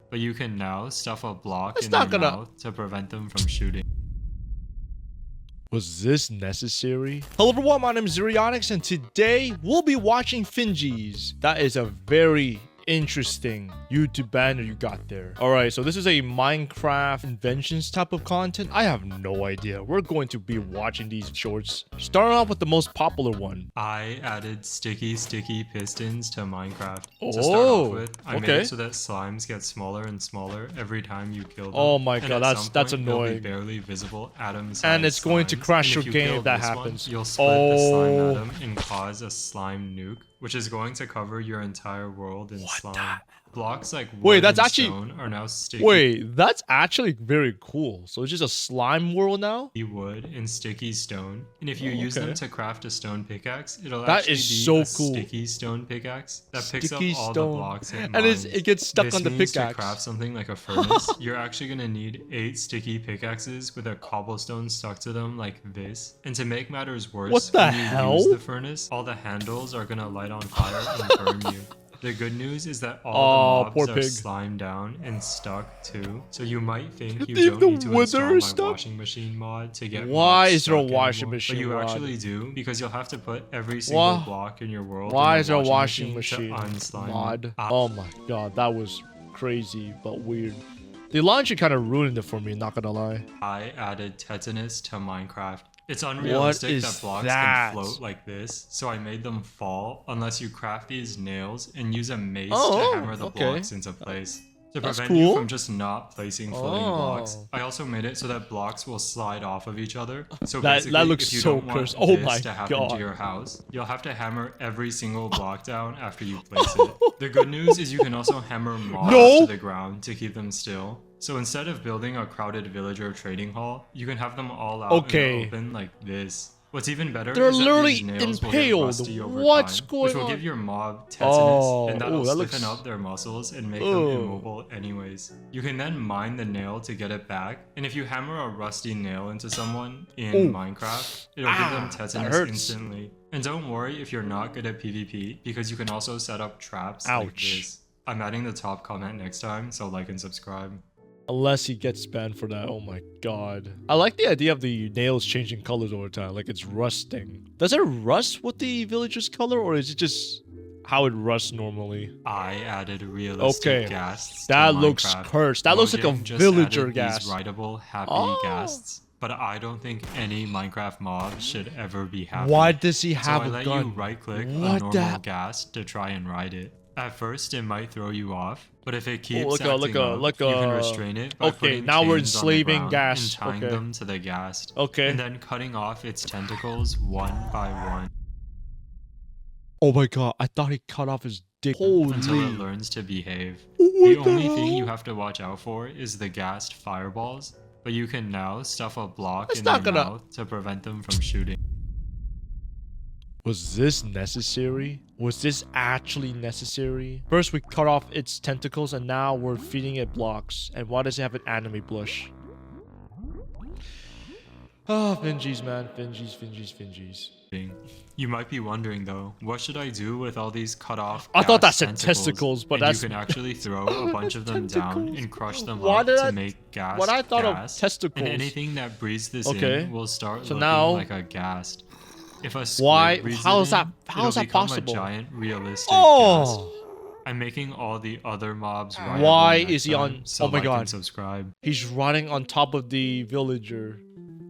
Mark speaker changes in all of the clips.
Speaker 1: but you can now stuff a block in
Speaker 2: not
Speaker 1: their
Speaker 2: gonna-
Speaker 1: mouth to prevent them from shooting.
Speaker 2: Was this necessary? Hello everyone, my name is Zurionics, and today we'll be watching Fingees. That is a very interesting YouTube banner you got there. Alright, so this is a Minecraft inventions type of content. I have no idea. We're going to be watching these shorts. Starting off with the most popular one.
Speaker 1: I added sticky pistons to Minecraft. To start
Speaker 2: Oh,
Speaker 1: off with, I made it so that slimes get smaller and smaller every time you kill them.
Speaker 2: Oh my
Speaker 1: And
Speaker 2: god,
Speaker 1: at
Speaker 2: that's
Speaker 1: some point, they'll be
Speaker 2: annoying.
Speaker 1: barely visible atom-sized
Speaker 2: And it's going to
Speaker 1: slimes.
Speaker 2: crash
Speaker 1: And
Speaker 2: your
Speaker 1: if you
Speaker 2: game
Speaker 1: kill
Speaker 2: if that
Speaker 1: this one,
Speaker 2: happens.
Speaker 1: you'll split the slime
Speaker 2: Oh.
Speaker 1: atom and cause a slime nuke, which is going to cover your entire world in slime. Blocks like wood
Speaker 2: that's
Speaker 1: and
Speaker 2: actually-
Speaker 1: stone are now sticky.
Speaker 2: Wait, that's actually very cool. So it's just a slime world now?
Speaker 1: Wood and sticky stone, and if you use them to craft a stone pickaxe, it'll
Speaker 2: That
Speaker 1: actually
Speaker 2: is
Speaker 1: be
Speaker 2: so
Speaker 1: a
Speaker 2: cool.
Speaker 1: sticky stone pickaxe that picks up
Speaker 2: Sticky
Speaker 1: all
Speaker 2: stone.
Speaker 1: the blocks it
Speaker 2: And
Speaker 1: mines.
Speaker 2: it gets stuck
Speaker 1: This
Speaker 2: on the
Speaker 1: means
Speaker 2: pickaxe.
Speaker 1: To craft something like a furnace, you're actually gonna need 8 sticky pickaxes with a cobblestone stuck to them like this. And to make matters worse,
Speaker 2: What the
Speaker 1: when you
Speaker 2: hell?
Speaker 1: use the furnace, all the handles are gonna light on fire and burn you. The good news is that all the
Speaker 2: poor
Speaker 1: mobs are
Speaker 2: pig.
Speaker 1: slimed down and stuck too, so you might think you
Speaker 2: Leave
Speaker 1: don't
Speaker 2: the
Speaker 1: need to
Speaker 2: wither
Speaker 1: install my
Speaker 2: stuck?
Speaker 1: washing machine mod to get
Speaker 2: Why
Speaker 1: mobs
Speaker 2: is there a
Speaker 1: stuck
Speaker 2: washing
Speaker 1: anymore.
Speaker 2: machine
Speaker 1: But you
Speaker 2: mod?
Speaker 1: actually do, because you'll have to put every single
Speaker 2: Why-
Speaker 1: block in your world
Speaker 2: Why
Speaker 1: in
Speaker 2: is
Speaker 1: the
Speaker 2: there a washing machine
Speaker 1: to unslime
Speaker 2: mod?
Speaker 1: them.
Speaker 2: Oh my god, that was crazy but weird. The launcher kind of ruined it for me, not gonna lie.
Speaker 1: I added tetanus to Minecraft. It's unrealistic
Speaker 2: is
Speaker 1: that blocks
Speaker 2: that?
Speaker 1: can float like this, so I made them fall unless you craft these nails and use a mace
Speaker 2: Oh,
Speaker 1: to hammer the
Speaker 2: okay.
Speaker 1: blocks into place. To
Speaker 2: That's
Speaker 1: prevent you
Speaker 2: cool.
Speaker 1: from just not placing floating blocks,
Speaker 2: Oh.
Speaker 1: I also made it so that blocks will slide off of each other. So
Speaker 2: That
Speaker 1: basically,
Speaker 2: looks
Speaker 1: if you
Speaker 2: so
Speaker 1: don't want
Speaker 2: cursed. Oh
Speaker 1: this
Speaker 2: my
Speaker 1: to happen
Speaker 2: God.
Speaker 1: to your house, you'll have to hammer every single block down after you place it. The good news is you can also hammer mobs
Speaker 2: No.
Speaker 1: to the ground to keep them still. So instead of building a crowded villager trading hall, you can have them all out in
Speaker 2: Okay.
Speaker 1: the open like this. What's even better
Speaker 2: They're
Speaker 1: is that
Speaker 2: literally
Speaker 1: these nails will
Speaker 2: impaled.
Speaker 1: get rusty over
Speaker 2: What's
Speaker 1: time,
Speaker 2: going
Speaker 1: which will
Speaker 2: on?
Speaker 1: give your mob tetanus,
Speaker 2: Oh,
Speaker 1: and that'll
Speaker 2: ooh, that
Speaker 1: stiffen
Speaker 2: looks-
Speaker 1: up their muscles and make them
Speaker 2: Ugh.
Speaker 1: immobile anyways. You can then mine the nail to get it back, and if you hammer a rusty nail into someone in
Speaker 2: Ooh.
Speaker 1: Minecraft, it'll give them
Speaker 2: that
Speaker 1: tetanus
Speaker 2: hurts.
Speaker 1: instantly. And don't worry if you're not good at PvP, because you can also set up traps like
Speaker 2: Ouch.
Speaker 1: this. I'm adding the top comment next time, so like and subscribe.
Speaker 2: Unless he gets banned for that. Oh my god. I like the idea of the nails changing colors over time, like it's rusting. Does it rust with the villager's color, or is it just how it rusts normally?
Speaker 1: I added realistic
Speaker 2: Okay,
Speaker 1: ghasts.
Speaker 2: that
Speaker 1: to
Speaker 2: looks
Speaker 1: Minecraft.
Speaker 2: cursed. That looks like a
Speaker 1: Mojang just
Speaker 2: villager
Speaker 1: added
Speaker 2: ghast.
Speaker 1: These writable happy
Speaker 2: Oh.
Speaker 1: ghasts, but I don't think any Minecraft mob should ever be happy.
Speaker 2: Why does he
Speaker 1: So
Speaker 2: have
Speaker 1: I
Speaker 2: a
Speaker 1: let
Speaker 2: gun?
Speaker 1: you right-click a
Speaker 2: What
Speaker 1: normal
Speaker 2: the-
Speaker 1: ghast to try and write it. At first, it might throw you off, but if it keeps
Speaker 2: look,
Speaker 1: acting
Speaker 2: look,
Speaker 1: up,
Speaker 2: look,
Speaker 1: you can restrain it by
Speaker 2: okay,
Speaker 1: putting
Speaker 2: now we're
Speaker 1: chains on the
Speaker 2: enslaving
Speaker 1: ground
Speaker 2: ghast,
Speaker 1: and tying
Speaker 2: okay.
Speaker 1: them to the ghast.
Speaker 2: Okay.
Speaker 1: And then cutting off its tentacles one by one
Speaker 2: Oh my god, I thought he cut off his dick.
Speaker 1: until it
Speaker 2: Holy.
Speaker 1: learns to behave.
Speaker 2: What
Speaker 1: The
Speaker 2: the
Speaker 1: only thing
Speaker 2: hell?
Speaker 1: you have to watch out for is the ghast fireballs, but you can now stuff a block
Speaker 2: That's
Speaker 1: in their
Speaker 2: not gonna-
Speaker 1: mouth to prevent them from shooting.
Speaker 2: Was this necessary? Was this actually necessary? First we cut off its tentacles and now we're feeding it blocks. And why does it have an anime blush? Oh, Fingees, man. Fingees.
Speaker 1: You might be wondering though, what should I do with all these cut off?
Speaker 2: I thought that
Speaker 1: ghast
Speaker 2: said
Speaker 1: tentacles?
Speaker 2: testicles, but
Speaker 1: And
Speaker 2: that's-
Speaker 1: you can actually throw a bunch of them down
Speaker 2: Tentacles.
Speaker 1: and crush them
Speaker 2: Why
Speaker 1: up
Speaker 2: did
Speaker 1: to
Speaker 2: I-
Speaker 1: make gas.
Speaker 2: when I thought of
Speaker 1: gas,
Speaker 2: testicles-
Speaker 1: and anything that breathes this
Speaker 2: Okay.
Speaker 1: in will start
Speaker 2: So
Speaker 1: looking
Speaker 2: now-
Speaker 1: like a ghast. If a squid
Speaker 2: Why-
Speaker 1: breathes
Speaker 2: how
Speaker 1: it
Speaker 2: is that-
Speaker 1: in,
Speaker 2: how
Speaker 1: it'll
Speaker 2: is that
Speaker 1: become
Speaker 2: possible?
Speaker 1: A giant realistic ghast.
Speaker 2: Oh!
Speaker 1: I'm making all the other mobs rideable
Speaker 2: Why
Speaker 1: next
Speaker 2: is he
Speaker 1: time,
Speaker 2: on-
Speaker 1: so
Speaker 2: oh my
Speaker 1: like and
Speaker 2: god.
Speaker 1: subscribe.
Speaker 2: He's riding on top of the villager.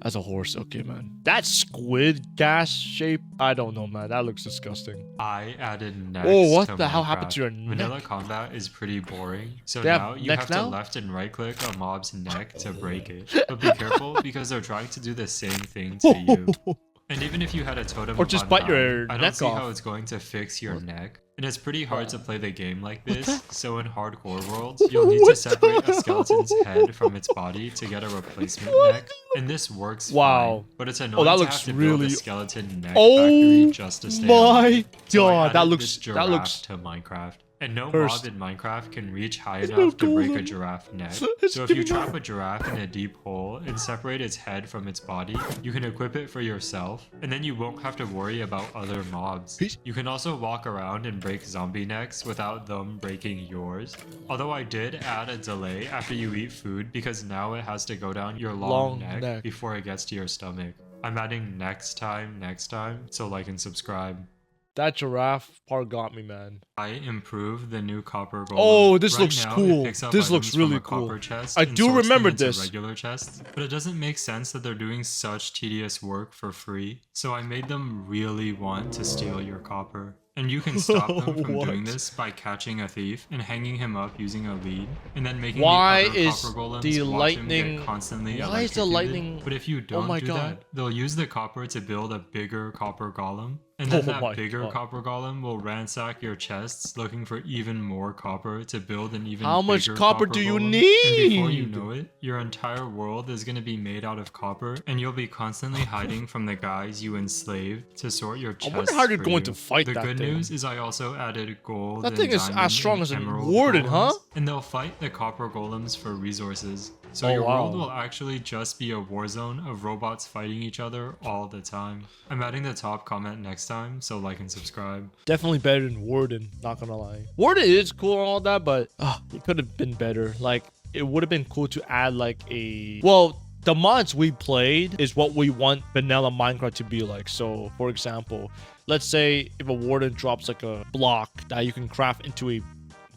Speaker 2: As a horse, okay, man. That squid gas shape, I don't know, man. That looks disgusting.
Speaker 1: I added necks.
Speaker 2: Oh, what
Speaker 1: to
Speaker 2: the hell happened
Speaker 1: Minecraft.
Speaker 2: to your
Speaker 1: Vanilla
Speaker 2: neck?
Speaker 1: combat is pretty boring, so
Speaker 2: They have
Speaker 1: now you
Speaker 2: necks
Speaker 1: have to
Speaker 2: now?
Speaker 1: left and right click a mob's neck to break it. But be careful because they're trying to do the same thing to you. And even if you had a totem
Speaker 2: Or
Speaker 1: of
Speaker 2: just bite
Speaker 1: unbound,
Speaker 2: your
Speaker 1: I don't
Speaker 2: neck
Speaker 1: see
Speaker 2: off.
Speaker 1: how it's going to fix your neck. And it's pretty hard to play the game like this, so in hardcore worlds, you'll need to separate a skeleton's head from its body to get a replacement neck. And this works
Speaker 2: Wow.
Speaker 1: fine, but it's annoying
Speaker 2: that
Speaker 1: to
Speaker 2: looks
Speaker 1: have to build
Speaker 2: really-
Speaker 1: a skeleton neck
Speaker 2: Oh
Speaker 1: factory just to stay
Speaker 2: my
Speaker 1: alive. So I
Speaker 2: god, that
Speaker 1: added
Speaker 2: looks
Speaker 1: this
Speaker 2: that
Speaker 1: giraffe
Speaker 2: looks
Speaker 1: to Minecraft. And no
Speaker 2: Cursed.
Speaker 1: mob in Minecraft can reach high
Speaker 2: There's
Speaker 1: enough
Speaker 2: no
Speaker 1: to break a
Speaker 2: golem.
Speaker 1: giraffe neck.
Speaker 2: It's
Speaker 1: So if you
Speaker 2: giving
Speaker 1: trap
Speaker 2: my-
Speaker 1: a giraffe in a deep hole and separate its head from its body, you can equip it for yourself, and then you won't have to worry about other mobs.
Speaker 2: Peace.
Speaker 1: You can also walk around and break zombie necks without them breaking yours. Although I did add a delay after you eat food because now it has to go down your long neck before it gets to your stomach. I'm adding next time, so like and subscribe.
Speaker 2: That giraffe part got me, man.
Speaker 1: I improved the new copper golem.
Speaker 2: Oh, this
Speaker 1: Right
Speaker 2: looks
Speaker 1: now,
Speaker 2: cool.
Speaker 1: it picks up
Speaker 2: This looks
Speaker 1: items from
Speaker 2: really
Speaker 1: a copper
Speaker 2: cool.
Speaker 1: chest
Speaker 2: I
Speaker 1: and
Speaker 2: do
Speaker 1: sorts them
Speaker 2: remember
Speaker 1: into
Speaker 2: this.
Speaker 1: regular chests, but it doesn't make sense that they're doing such tedious work for free. So I made them really want to steal your copper. And you can stop them from doing
Speaker 2: What?
Speaker 1: this by catching a thief and hanging him up using a lead, and then making
Speaker 2: Why
Speaker 1: the other
Speaker 2: is
Speaker 1: copper golems
Speaker 2: the
Speaker 1: watch him
Speaker 2: lightning-
Speaker 1: get constantly
Speaker 2: why is the
Speaker 1: electrocuted.
Speaker 2: lightning-
Speaker 1: But if you
Speaker 2: Oh
Speaker 1: don't
Speaker 2: my
Speaker 1: do
Speaker 2: God.
Speaker 1: that, they'll use the copper to build a bigger copper golem. And then
Speaker 2: Oh my
Speaker 1: that bigger
Speaker 2: God.
Speaker 1: copper golem will ransack your chests looking for even more copper to build an even
Speaker 2: How much
Speaker 1: bigger
Speaker 2: copper do you
Speaker 1: golem. And before you
Speaker 2: need?
Speaker 1: know it, your entire world is going to be made out of copper, and you'll be constantly hiding from the guys you enslaved to sort your chests.
Speaker 2: I wonder how you're
Speaker 1: for
Speaker 2: going
Speaker 1: you.
Speaker 2: to fight
Speaker 1: The
Speaker 2: that
Speaker 1: good
Speaker 2: thing.
Speaker 1: news is I also added gold.
Speaker 2: That
Speaker 1: and
Speaker 2: thing is as
Speaker 1: diamond
Speaker 2: strong
Speaker 1: and
Speaker 2: as an
Speaker 1: emerald
Speaker 2: warden,
Speaker 1: golems,
Speaker 2: huh?
Speaker 1: And they'll fight the copper golems for resources. So
Speaker 2: Oh,
Speaker 1: your
Speaker 2: wow.
Speaker 1: world will actually just be a war zone of robots fighting each other all the time. I'm adding the top comment next time, so like and subscribe.
Speaker 2: Definitely better than Warden, not gonna lie. Warden is cool and all that, but it could have been better. Like, it would have been cool to add like a... Well, the mods we played is what we want vanilla Minecraft to be like. So, for example, let's say if a Warden drops like a block that you can craft into a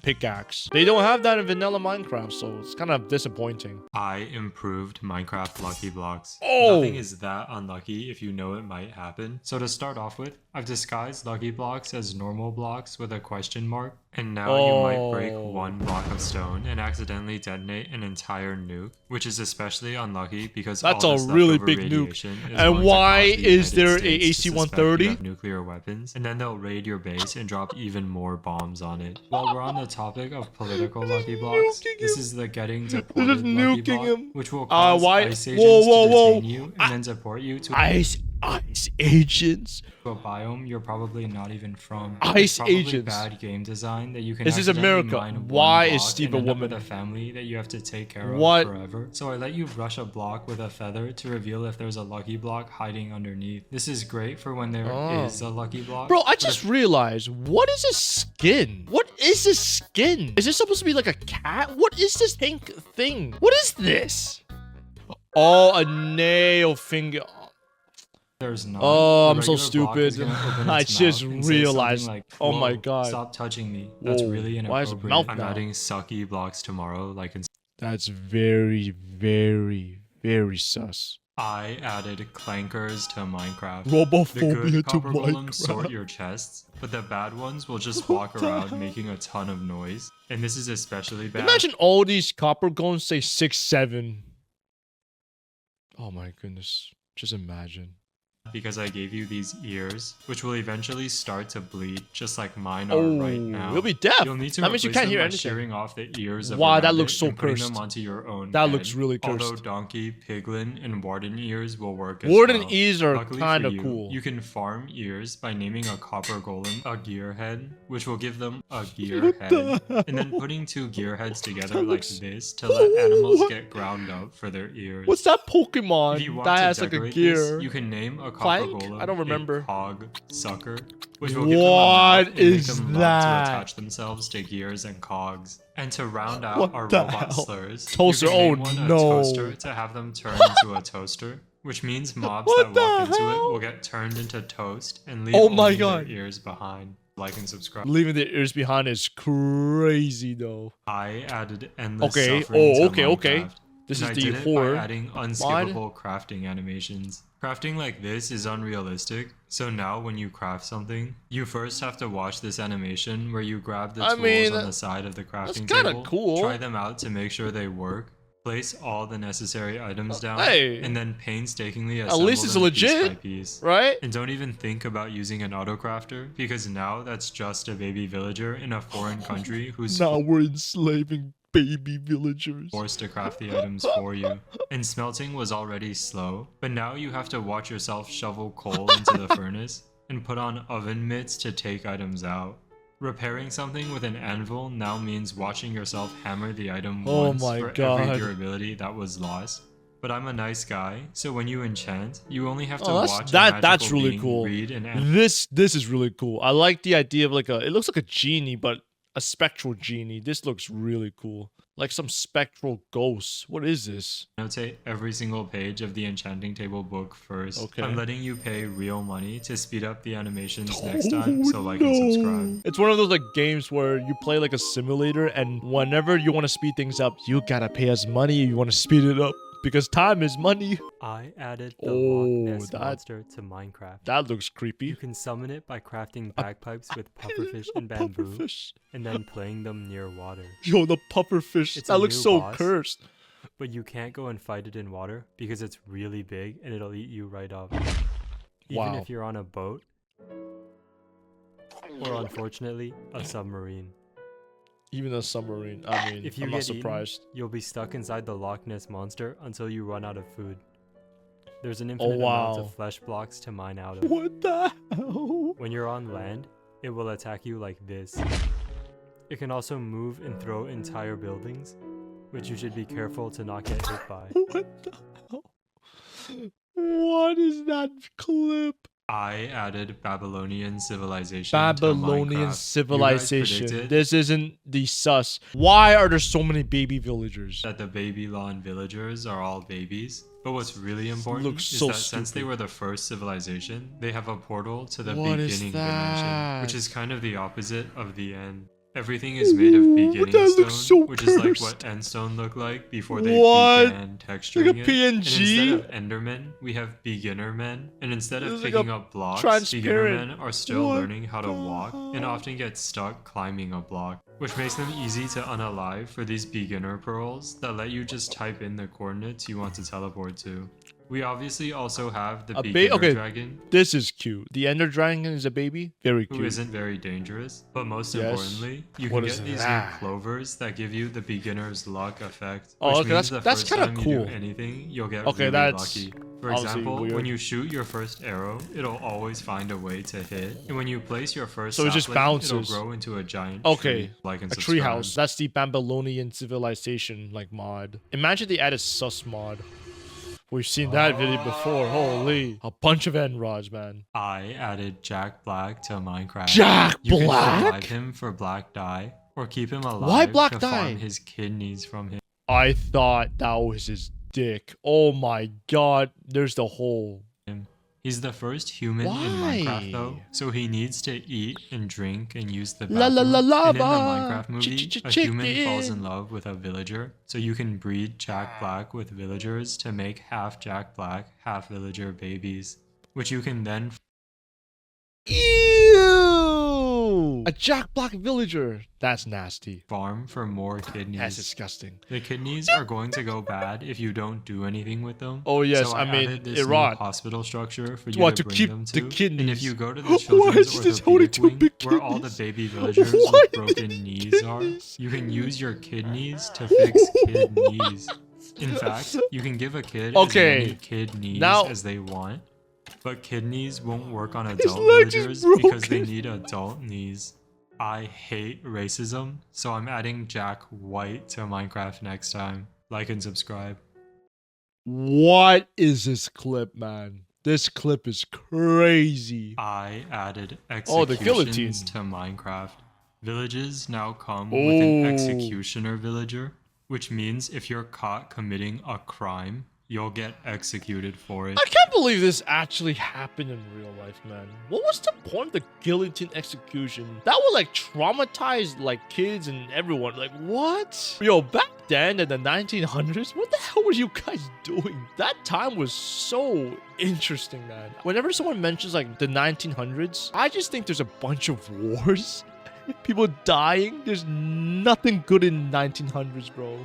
Speaker 2: pickaxe. They don't have that in vanilla Minecraft, so it's kind of disappointing.
Speaker 1: I improved Minecraft Lucky Blocks.
Speaker 2: Oh!
Speaker 1: Nothing is that unlucky if you know it might happen. So to start off with, I've disguised Lucky Blocks as normal blocks with a question mark. And now you might break one block of stone and accidentally detonate an entire nuke, which is especially unlucky because
Speaker 2: That's
Speaker 1: all
Speaker 2: a
Speaker 1: this
Speaker 2: really
Speaker 1: leftover
Speaker 2: big nuke.
Speaker 1: radiation is
Speaker 2: And
Speaker 1: going to
Speaker 2: why
Speaker 1: cause the
Speaker 2: is
Speaker 1: United
Speaker 2: there a
Speaker 1: States to suspect you
Speaker 2: AC-130?
Speaker 1: have nuclear weapons, and then they'll raid your base and drop even more bombs on it. While we're on the topic of political Lucky Blocks, this is the getting deported
Speaker 2: just
Speaker 1: Lucky
Speaker 2: nuking
Speaker 1: Block,
Speaker 2: him.
Speaker 1: which will cause
Speaker 2: why-
Speaker 1: ICE
Speaker 2: whoa,
Speaker 1: agents
Speaker 2: whoa,
Speaker 1: to
Speaker 2: whoa.
Speaker 1: detain you and then deport you to
Speaker 2: Ice agents.
Speaker 1: a biome you're probably not even from.
Speaker 2: ICE
Speaker 1: It's probably
Speaker 2: agents.
Speaker 1: bad game design that you can
Speaker 2: This is
Speaker 1: accidentally
Speaker 2: America.
Speaker 1: mine one
Speaker 2: Why is
Speaker 1: block
Speaker 2: Steve
Speaker 1: and
Speaker 2: a
Speaker 1: end up
Speaker 2: woman?
Speaker 1: with a family that you have to take care
Speaker 2: What?
Speaker 1: of forever. So I let you brush a block with a feather to reveal if there's a lucky block hiding underneath. This is great for when there is
Speaker 2: Oh.
Speaker 1: a lucky block.
Speaker 2: Bro, I
Speaker 1: but
Speaker 2: just
Speaker 1: if
Speaker 2: realized, what is this skin? What is this skin? Is this supposed to be like a cat? What is this pink thing? What is this? Oh, a nail finger.
Speaker 1: there's not,
Speaker 2: Oh,
Speaker 1: the
Speaker 2: I'm so
Speaker 1: regular block is
Speaker 2: stupid.
Speaker 1: gonna open
Speaker 2: I
Speaker 1: its
Speaker 2: just
Speaker 1: mouth and say something
Speaker 2: realized.
Speaker 1: like,
Speaker 2: Oh my
Speaker 1: "Whoa,
Speaker 2: God.
Speaker 1: Stop touching me. That's
Speaker 2: Whoa,
Speaker 1: really
Speaker 2: why is it
Speaker 1: inappropriate.
Speaker 2: mouth
Speaker 1: I'm
Speaker 2: now?
Speaker 1: adding sucky blocks tomorrow, like in
Speaker 2: That's very, very, very sus.
Speaker 1: I added clankers to Minecraft. The
Speaker 2: Robophobia
Speaker 1: good
Speaker 2: to
Speaker 1: copper golems sort
Speaker 2: Minecraft.
Speaker 1: your chests, but the bad ones will just walk around making a ton of noise. And this is especially bad.
Speaker 2: Imagine all these copper golems say 6'7". Oh my goodness. Just imagine.
Speaker 1: because I gave you these ears, which will eventually start to bleed, just like mine are
Speaker 2: Oh,
Speaker 1: right now.
Speaker 2: you'll be deaf.
Speaker 1: You'll need to
Speaker 2: That means you
Speaker 1: replace
Speaker 2: can't
Speaker 1: them
Speaker 2: hear
Speaker 1: by
Speaker 2: anything.
Speaker 1: shearing off the ears of
Speaker 2: Wow,
Speaker 1: a
Speaker 2: that looks
Speaker 1: rabbit
Speaker 2: so
Speaker 1: and putting
Speaker 2: cursed.
Speaker 1: them onto your own
Speaker 2: That
Speaker 1: head.
Speaker 2: looks really
Speaker 1: Although
Speaker 2: cursed.
Speaker 1: donkey, piglin, and warden ears will work as
Speaker 2: Warden
Speaker 1: well.
Speaker 2: ears are
Speaker 1: Luckily
Speaker 2: kind
Speaker 1: for
Speaker 2: of
Speaker 1: you,
Speaker 2: cool.
Speaker 1: You can farm ears by naming a copper golem a gearhead, which will give them a gear
Speaker 2: What
Speaker 1: head,
Speaker 2: the hell?
Speaker 1: and then putting two gear heads together
Speaker 2: That
Speaker 1: like
Speaker 2: looks-
Speaker 1: this to let animals
Speaker 2: What?
Speaker 1: get ground up for their ears.
Speaker 2: What's that
Speaker 1: If you
Speaker 2: Pokemon
Speaker 1: want
Speaker 2: that
Speaker 1: to
Speaker 2: has like a
Speaker 1: decorate
Speaker 2: gear?
Speaker 1: this, you can name a copper
Speaker 2: Clank?
Speaker 1: golem
Speaker 2: I don't remember.
Speaker 1: a cog sucker, which will give them a
Speaker 2: What
Speaker 1: mouth and make
Speaker 2: is
Speaker 1: them love
Speaker 2: that?
Speaker 1: to attach themselves to gears and cogs. And to round out
Speaker 2: What
Speaker 1: our
Speaker 2: the
Speaker 1: robot
Speaker 2: hell?
Speaker 1: slurs,
Speaker 2: Toaster,
Speaker 1: you can name
Speaker 2: oh
Speaker 1: one a
Speaker 2: no.
Speaker 1: toaster to have them turn into a toaster, which means mobs
Speaker 2: What
Speaker 1: that walk
Speaker 2: the
Speaker 1: into it
Speaker 2: hell?
Speaker 1: will get turned into toast and leave
Speaker 2: Oh my
Speaker 1: only
Speaker 2: God.
Speaker 1: their ears behind. Like and subscribe.
Speaker 2: Leaving the ears behind is crazy though.
Speaker 1: I added endless
Speaker 2: Okay,
Speaker 1: suffering to
Speaker 2: okay.
Speaker 1: Minecraft.
Speaker 2: This
Speaker 1: And
Speaker 2: is
Speaker 1: I
Speaker 2: the
Speaker 1: did it
Speaker 2: horror.
Speaker 1: by adding unskippable crafting animations. Crafting like this is unrealistic, so now when you craft something, you first have to watch this animation where you grab the
Speaker 2: I
Speaker 1: tools
Speaker 2: mean,
Speaker 1: on the side of the crafting
Speaker 2: kinda
Speaker 1: table,
Speaker 2: cool.
Speaker 1: try them out to make sure they work, place all the necessary items down,
Speaker 2: hey.
Speaker 1: and then painstakingly
Speaker 2: At
Speaker 1: assemble
Speaker 2: least it's
Speaker 1: them piece
Speaker 2: legit.
Speaker 1: by piece.
Speaker 2: Right?
Speaker 1: And don't even think about using an autocrafter, because now that's just a baby villager in a foreign country who's
Speaker 2: Now we're enslaving baby villagers.
Speaker 1: forced to craft the items for you. And smelting was already slow, but now you have to watch yourself shovel coal into the furnace and put on oven mitts to take items out. Repairing something with an anvil now means watching yourself hammer the item
Speaker 2: Oh
Speaker 1: once
Speaker 2: my
Speaker 1: for
Speaker 2: God.
Speaker 1: every durability that was lost. But I'm a nice guy, so when you enchant, you only have to
Speaker 2: Oh,
Speaker 1: watch a magical
Speaker 2: that's really
Speaker 1: being
Speaker 2: cool.
Speaker 1: read an anvil.
Speaker 2: This is really cool. I like the idea of like it looks like a genie, but a spectral genie. This looks really cool. Like some spectral ghost. What is this?
Speaker 1: Annotate every single page of the enchanting table book first.
Speaker 2: Okay.
Speaker 1: I'm letting you pay real money to speed up the animations next time, so like and subscribe.
Speaker 2: It's one of those like games where you play like a simulator, and whenever you want to speed things up, you gotta pay us money if you want to speed it up. Because time is money.
Speaker 3: I added the Loch Ness
Speaker 2: that-
Speaker 3: monster to Minecraft.
Speaker 2: That looks
Speaker 3: You
Speaker 2: creepy.
Speaker 3: can summon it by crafting bagpipes with pufferfish and bamboo,
Speaker 2: Pufferfish.
Speaker 3: and then playing them near water.
Speaker 2: Yo, the pufferfish.
Speaker 3: It's
Speaker 2: That
Speaker 3: a
Speaker 2: looks
Speaker 3: new
Speaker 2: so
Speaker 3: boss.
Speaker 2: cursed.
Speaker 3: But you can't go and fight it in water because it's really big and it'll eat you right up. Even
Speaker 2: Wow.
Speaker 3: if you're on a boat, or unfortunately, a submarine.
Speaker 2: Even a submarine. I mean,
Speaker 3: If you
Speaker 2: I'm not
Speaker 3: get
Speaker 2: surprised.
Speaker 3: eaten, you'll be stuck inside the Loch Ness monster until you run out of food. There's an infinite amount
Speaker 2: wow.
Speaker 3: of flesh blocks to mine out of.
Speaker 2: What the hell?
Speaker 3: When you're on land, it will attack you like this. It can also move and throw entire buildings, which you should be careful to not get hit by.
Speaker 2: What the hell? What is that clip?
Speaker 1: I added Babylonian civilization.
Speaker 2: Babylonian
Speaker 1: to Minecraft.
Speaker 2: civilization.
Speaker 1: You guys predicted
Speaker 2: This isn't the sus. Why are there so many baby villagers?
Speaker 1: that the Babylon villagers are all babies. But what's really important
Speaker 2: looks
Speaker 1: is
Speaker 2: so
Speaker 1: that since they
Speaker 2: stupid.
Speaker 1: were the first civilization, they have a portal to the
Speaker 2: What is
Speaker 1: beginning
Speaker 2: that?
Speaker 1: dimension, which is kind of the opposite of the end. Everything is made of
Speaker 2: Ooh,
Speaker 1: beginning
Speaker 2: that
Speaker 1: stone,
Speaker 2: looks so
Speaker 1: which is like
Speaker 2: cursed.
Speaker 1: what end stone looked like before they
Speaker 2: What?
Speaker 1: began texturing
Speaker 2: Like a
Speaker 1: it.
Speaker 2: PNG?
Speaker 1: And instead of Endermen, we have beginner men. And instead of
Speaker 2: It's like
Speaker 1: picking
Speaker 2: a
Speaker 1: up blocks, beginner
Speaker 2: transparent-
Speaker 1: men are still
Speaker 2: What
Speaker 1: learning how to
Speaker 2: the
Speaker 1: walk and
Speaker 2: hell?
Speaker 1: often get stuck climbing a block, which makes them easy to unalive for these beginner pearls that let you just type in the coordinates you want to teleport to. We obviously also have the beginner
Speaker 2: okay.
Speaker 1: dragon,
Speaker 2: This is cute. The Ender Dragon is a baby. Very
Speaker 1: who
Speaker 2: cute.
Speaker 1: isn't very dangerous, but most
Speaker 2: Yes.
Speaker 1: importantly, you
Speaker 2: What
Speaker 1: can
Speaker 2: is
Speaker 1: get these
Speaker 2: that?
Speaker 1: new clovers that give you the beginner's luck effect.
Speaker 2: Oh,
Speaker 1: Which
Speaker 2: okay,
Speaker 1: means
Speaker 2: that's
Speaker 1: the first
Speaker 2: kinda
Speaker 1: time you
Speaker 2: cool.
Speaker 1: do anything, you'll get
Speaker 2: Okay,
Speaker 1: really
Speaker 2: that's
Speaker 1: lucky. For
Speaker 2: obviously
Speaker 1: example,
Speaker 2: weird.
Speaker 1: when you shoot your first arrow, it'll always find a way to hit. And when you place your first
Speaker 2: So it just
Speaker 1: sapling,
Speaker 2: bounces.
Speaker 1: it'll grow into a giant
Speaker 2: Okay,
Speaker 1: tree. Like and
Speaker 2: a
Speaker 1: subscribe.
Speaker 2: treehouse. That's the Babylonian civilization like mod. Imagine they added sus mod. We've seen that video before. Holy, a bunch of end rods, man.
Speaker 1: I added Jack Black to Minecraft.
Speaker 2: Jack
Speaker 1: You can
Speaker 2: Black?
Speaker 1: survive him for black dye, or keep him alive
Speaker 2: Why black
Speaker 1: to
Speaker 2: dye?
Speaker 1: farm his kidneys from him.
Speaker 2: I thought that was his dick. Oh my god, there's the hole.
Speaker 1: He's the first human in
Speaker 2: Why?
Speaker 1: Minecraft though, so he needs to eat and drink and use the
Speaker 2: La
Speaker 1: bathroom.
Speaker 2: la la
Speaker 1: And in the
Speaker 2: lava.
Speaker 1: Minecraft movie, a human falls in
Speaker 2: Chicken.
Speaker 1: love with a villager, so you can breed Jack Black with villagers to make half Jack Black, half villager babies, which you can then
Speaker 2: Ew! A Jack Black villager. That's nasty.
Speaker 1: farm for more kidneys.
Speaker 2: That's disgusting.
Speaker 1: The kidneys are going to go bad if you don't do anything with them.
Speaker 2: Oh, yes,
Speaker 1: so
Speaker 2: I mean,
Speaker 1: added this
Speaker 2: it
Speaker 1: new
Speaker 2: rot.
Speaker 1: hospital structure for you
Speaker 2: What,
Speaker 1: to
Speaker 2: to
Speaker 1: bring
Speaker 2: keep
Speaker 1: them
Speaker 2: the
Speaker 1: to. And
Speaker 2: kidneys?
Speaker 1: if you go to the
Speaker 2: Why
Speaker 1: children's
Speaker 2: is this only
Speaker 1: orthopedic
Speaker 2: two
Speaker 1: wing,
Speaker 2: big
Speaker 1: where all the
Speaker 2: kidneys?
Speaker 1: baby villagers
Speaker 2: Why
Speaker 1: with broken
Speaker 2: is
Speaker 1: knees are,
Speaker 2: this?
Speaker 1: you can use your kidneys to fix kid knees. In fact, you can give a kid
Speaker 2: Okay,
Speaker 1: as many kidneys
Speaker 2: now-
Speaker 1: as they want, but kidneys won't work on adult
Speaker 2: leg is
Speaker 1: villagers because they
Speaker 2: broken.
Speaker 1: need adult knees. I hate racism, so I'm adding Jack White to Minecraft next time. Like and subscribe.
Speaker 2: What is this clip, man? This clip is crazy.
Speaker 1: I added
Speaker 2: Oh, the
Speaker 1: executions
Speaker 2: guillotine.
Speaker 1: to Minecraft. Villages now come with an
Speaker 2: Oh.
Speaker 1: executioner villager, which means if you're caught committing a crime, you'll get executed for it.
Speaker 2: I can't believe this actually happened in real life, man. What was the point of the guillotine execution? That would like traumatize like kids and everyone. Like what? Yo, back then in the 1900s, what the hell were you guys doing? That time was so interesting, man. Whenever someone mentions like the 1900s, I just think there's a bunch of wars. People dying. There's nothing good in 1900s, bro.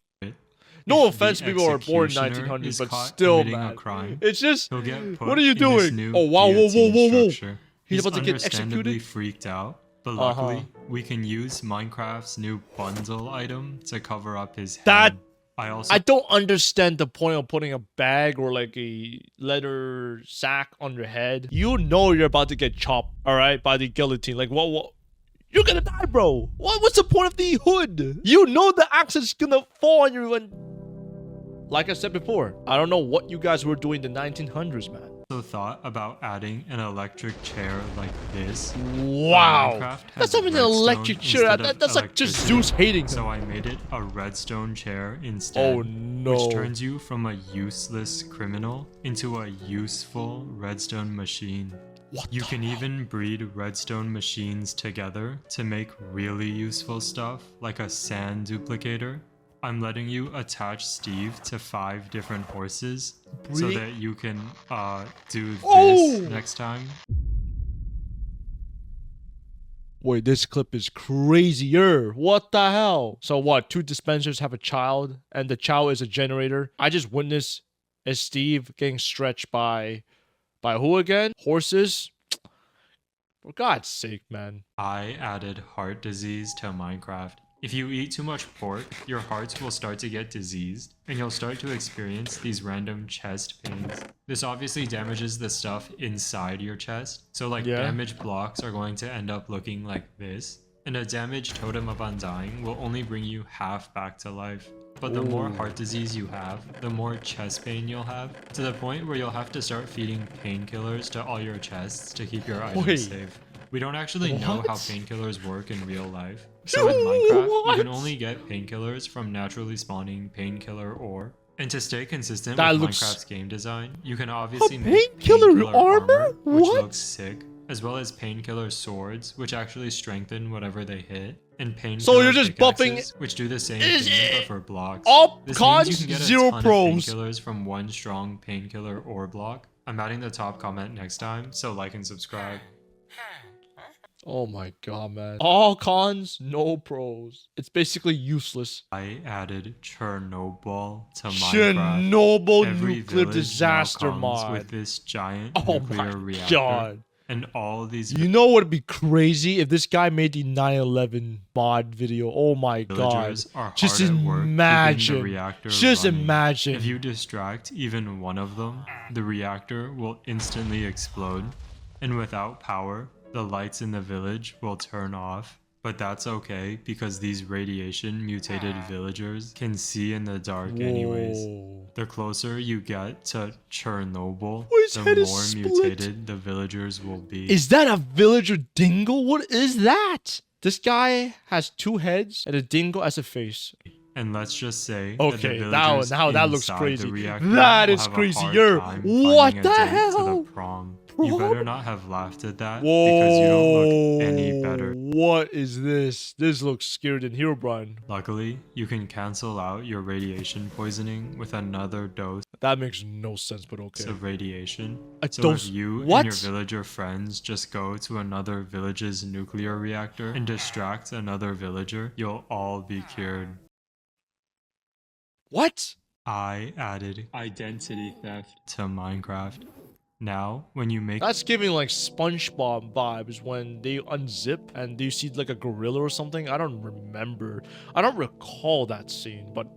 Speaker 2: No
Speaker 1: If the
Speaker 2: offense, people who are born in
Speaker 1: executioner
Speaker 2: 1900s,
Speaker 1: is
Speaker 2: but
Speaker 1: caught
Speaker 2: still,
Speaker 1: committing a
Speaker 2: man.
Speaker 1: crime,
Speaker 2: It's just,
Speaker 1: he'll get put
Speaker 2: what are you
Speaker 1: in this
Speaker 2: doing?
Speaker 1: new
Speaker 2: Oh, wow, whoa, whoa,
Speaker 1: guillotine
Speaker 2: whoa, whoa.
Speaker 1: structure.
Speaker 2: He's about to get
Speaker 1: understandably
Speaker 2: executed?
Speaker 1: freaked out, but
Speaker 2: Uh-huh.
Speaker 1: luckily, we can use Minecraft's new bundle item to cover up his head.
Speaker 2: That-
Speaker 1: I also
Speaker 2: I don't understand the point of putting a bag or like a leather sack on your head. You know you're about to get chopped, all right, by the guillotine. Like, what? You're gonna die, bro. What's the point of the hood? You know the axe is gonna fall on you. And like I said before, I don't know what you guys were doing in the 1900s, man.
Speaker 1: Also thought about adding an electric chair like this.
Speaker 2: Wow.
Speaker 1: Minecraft has
Speaker 2: That's not even an
Speaker 1: redstone
Speaker 2: electric chair.
Speaker 1: instead of
Speaker 2: That's like just
Speaker 1: electricity.
Speaker 2: Zeus hating
Speaker 1: So
Speaker 2: him.
Speaker 1: I made it a redstone chair instead.
Speaker 2: Oh no.
Speaker 1: Which turns you from a useless criminal into a useful redstone machine.
Speaker 2: What
Speaker 1: You
Speaker 2: the
Speaker 1: can
Speaker 2: hell?
Speaker 1: even breed redstone machines together to make really useful stuff like a sand duplicator. I'm letting you attach Steve to 5 different horses so
Speaker 2: Breeding-
Speaker 1: that you can do this
Speaker 2: Oh!
Speaker 1: next time.
Speaker 2: Wait, this clip is crazier. What the hell? So what? 2 dispensers have a child, and the child is a generator. I just witnessed as Steve getting stretched by who again? Horses? For God's sake, man.
Speaker 1: I added heart disease to Minecraft. If you eat too much pork, your hearts will start to get diseased, and you'll start to experience these random chest pains. This obviously damages the stuff inside your chest, so like
Speaker 2: Yeah.
Speaker 1: damaged blocks are going to end up looking like this, and a damaged totem of undying will only bring you half back to life. But the more
Speaker 2: Ooh.
Speaker 1: heart disease you have, the more chest pain you'll have, to the point where you'll have to start feeding painkillers to all your chests to keep your items
Speaker 2: Wait.
Speaker 1: safe. We don't actually know how
Speaker 2: What?
Speaker 1: painkillers work in real life. So in Minecraft, you
Speaker 2: What?
Speaker 1: can only get painkillers from naturally spawning painkiller ore. And to stay consistent
Speaker 2: That
Speaker 1: with
Speaker 2: looks-
Speaker 1: Minecraft's game design, you can obviously make
Speaker 2: painkiller armor?
Speaker 1: which
Speaker 2: What?
Speaker 1: looks sick, as well as painkiller swords, which actually strengthen whatever they hit, and painkiller
Speaker 2: So you're just buffing-
Speaker 1: pickaxes, which do the same
Speaker 2: Is
Speaker 1: thing
Speaker 2: it-
Speaker 1: but for blocks.
Speaker 2: All
Speaker 1: This
Speaker 2: cons,
Speaker 1: means you can get a
Speaker 2: 0
Speaker 1: ton
Speaker 2: pros.
Speaker 1: of painkillers from one strong painkiller ore block. I'm adding the top comment next time, so like and subscribe.
Speaker 2: Oh my god, man. All cons, no pros. It's basically useless.
Speaker 1: I added Chernobyl to Minecraft.
Speaker 2: Chernobyl
Speaker 1: Every
Speaker 2: nuclear
Speaker 1: village
Speaker 2: disaster
Speaker 1: now comes
Speaker 2: mod.
Speaker 1: with this giant
Speaker 2: Oh
Speaker 1: nuclear
Speaker 2: my
Speaker 1: reactor,
Speaker 2: god.
Speaker 1: and all these
Speaker 2: You know what would be crazy if this guy made the 9/11 mod video? Oh my god.
Speaker 1: villagers are
Speaker 2: Just
Speaker 1: hard at work keeping
Speaker 2: imagine.
Speaker 1: the reactor
Speaker 2: Just
Speaker 1: running.
Speaker 2: imagine.
Speaker 1: If you distract even one of them, the reactor will instantly explode, and without power, the lights in the village will turn off. But that's okay because these radiation mutated villagers can see in the dark anyways.
Speaker 2: Whoa.
Speaker 1: The closer you get to Chernobyl,
Speaker 2: Oh, his
Speaker 1: the
Speaker 2: head is
Speaker 1: more
Speaker 2: split.
Speaker 1: mutated the villagers will be.
Speaker 2: Is that a villager dingo? What is that? This guy has 2 heads and a dingo as a face.
Speaker 1: And let's just say
Speaker 2: Okay,
Speaker 1: that the
Speaker 2: now
Speaker 1: villagers
Speaker 2: that looks
Speaker 1: inside
Speaker 2: crazy.
Speaker 1: the reactor
Speaker 2: That
Speaker 1: will
Speaker 2: is
Speaker 1: have a
Speaker 2: crazy.
Speaker 1: hard
Speaker 2: You're-
Speaker 1: time
Speaker 2: what
Speaker 1: finding a
Speaker 2: the
Speaker 1: date
Speaker 2: hell?
Speaker 1: To the prom. You better
Speaker 2: Prom?
Speaker 1: not have laughed at that because you don't look any better.
Speaker 2: What is this? This looks scarier than Herobrine.
Speaker 1: Luckily, you can cancel out your radiation poisoning with another dose
Speaker 2: That makes no sense, but okay.
Speaker 1: of radiation.
Speaker 2: A
Speaker 1: So
Speaker 2: dose-
Speaker 1: if you
Speaker 2: what?
Speaker 1: and your villager friends just go to another village's nuclear reactor and distract another villager, you'll all be cured.
Speaker 2: What?
Speaker 1: I added identity theft to Minecraft. Now, when you make
Speaker 2: That's giving like SpongeBob vibes when they unzip and you see like a gorilla or something. I don't remember. I don't recall that scene, but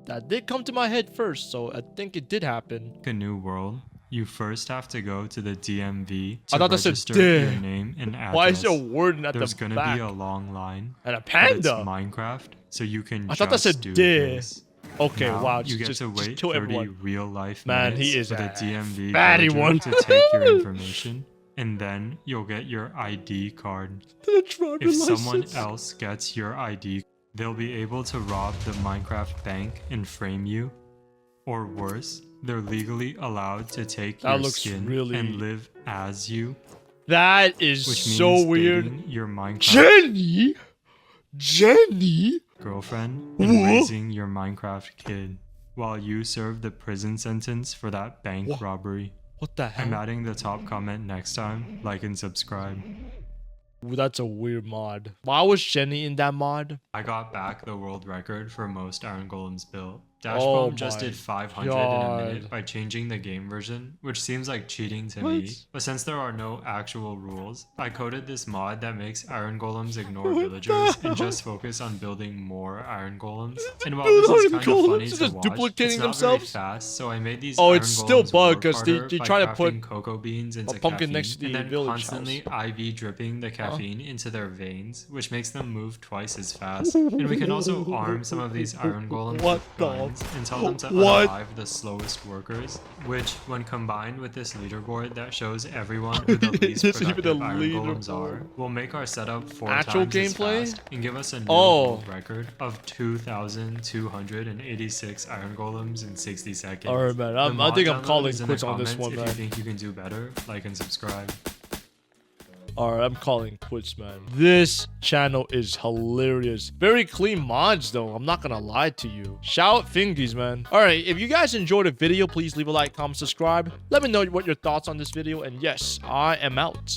Speaker 2: that did come to my head first, so I think it did happen.
Speaker 1: a new world, you first have to go to the DMV to
Speaker 2: I thought that said
Speaker 1: register
Speaker 2: "duh."
Speaker 1: your name and address.
Speaker 2: Why is there a word at
Speaker 1: There's
Speaker 2: the
Speaker 1: gonna
Speaker 2: back?
Speaker 1: be a long line.
Speaker 2: And a
Speaker 1: But it's
Speaker 2: panda.
Speaker 1: Minecraft, so you can
Speaker 2: I thought that
Speaker 1: just
Speaker 2: said
Speaker 1: do
Speaker 2: "duh."
Speaker 1: this.
Speaker 2: Okay,
Speaker 1: Now,
Speaker 2: wow.
Speaker 1: you get
Speaker 2: Just
Speaker 1: to wait
Speaker 2: kill
Speaker 1: 30
Speaker 2: everyone.
Speaker 1: real life
Speaker 2: Man,
Speaker 1: minutes
Speaker 2: he is
Speaker 1: for the
Speaker 2: a
Speaker 1: DMV
Speaker 2: fatty
Speaker 1: villager
Speaker 2: one.
Speaker 1: to take your information, and then you'll get your ID card.
Speaker 2: The driver
Speaker 1: If someone
Speaker 2: license.
Speaker 1: else gets your ID, they'll be able to rob the Minecraft bank and frame you. Or worse, they're legally allowed to take
Speaker 2: That
Speaker 1: your
Speaker 2: looks
Speaker 1: skin
Speaker 2: really-
Speaker 1: and live as you,
Speaker 2: That is
Speaker 1: which means
Speaker 2: so weird.
Speaker 1: dating your Minecraft
Speaker 2: Jenny? Jenny?
Speaker 1: girlfriend and
Speaker 2: What?
Speaker 1: raising your Minecraft kid, while you serve the prison sentence for that bank
Speaker 2: What?
Speaker 1: robbery.
Speaker 2: What the
Speaker 1: I'm
Speaker 2: hell?
Speaker 1: adding the top comment next time. Like and subscribe.
Speaker 2: Ooh, that's a weird mod. Why was Jenny in that mod?
Speaker 1: I got back the world record for most iron golems built. Dashbomb just did
Speaker 2: my
Speaker 1: 500 in a
Speaker 2: God.
Speaker 1: minute by changing the game version, which seems like cheating to
Speaker 2: What?
Speaker 1: me. But since there are no actual rules, I coded this mod that makes iron golems ignore
Speaker 2: What
Speaker 1: villagers
Speaker 2: the
Speaker 1: and just focus on building more iron golems. And while this is
Speaker 2: Iron
Speaker 1: kind of
Speaker 2: golems
Speaker 1: funny
Speaker 2: are
Speaker 1: to
Speaker 2: just
Speaker 1: watch,
Speaker 2: duplicating
Speaker 1: it's not
Speaker 2: themselves?
Speaker 1: very fast, so I made these
Speaker 2: Oh,
Speaker 1: iron
Speaker 2: it's still
Speaker 1: golems
Speaker 2: bugged
Speaker 1: work
Speaker 2: 'cause they
Speaker 1: harder by
Speaker 2: try to put
Speaker 1: crafting cocoa beans into
Speaker 2: pumpkin
Speaker 1: caffeine,
Speaker 2: next to
Speaker 1: and
Speaker 2: the
Speaker 1: then
Speaker 2: village
Speaker 1: constantly
Speaker 2: house.
Speaker 1: IV dripping the caffeine into their veins, which makes them move twice as fast. And we can also arm some of these iron golems
Speaker 2: What
Speaker 1: with
Speaker 2: the
Speaker 1: guns and tell them to
Speaker 2: What?
Speaker 1: unalive the slowest workers, which when combined with this leaderboard that shows everyone who the least
Speaker 2: There's even a
Speaker 1: productive iron golems
Speaker 2: leaderboard.
Speaker 1: are, will make our setup 4
Speaker 2: Actual
Speaker 1: times as
Speaker 2: gameplay?
Speaker 1: fast and give us a new
Speaker 2: Oh.
Speaker 1: world record of 2,286 iron golems in 60 seconds.
Speaker 2: Alright, man.
Speaker 1: The
Speaker 2: I
Speaker 1: mod
Speaker 2: think I'm
Speaker 1: download
Speaker 2: calling
Speaker 1: is in the
Speaker 2: quits on this
Speaker 1: comments.
Speaker 2: one,
Speaker 1: If
Speaker 2: man.
Speaker 1: you think you can do better, like and subscribe.
Speaker 2: Alright, I'm calling quits, man. This channel is hilarious. Very clean mods, though. I'm not gonna lie to you. Shout out Fingees, man. Alright, if you guys enjoyed the video, please leave a like, comment, subscribe. Let me know what your thoughts on this video. And yes, I am out.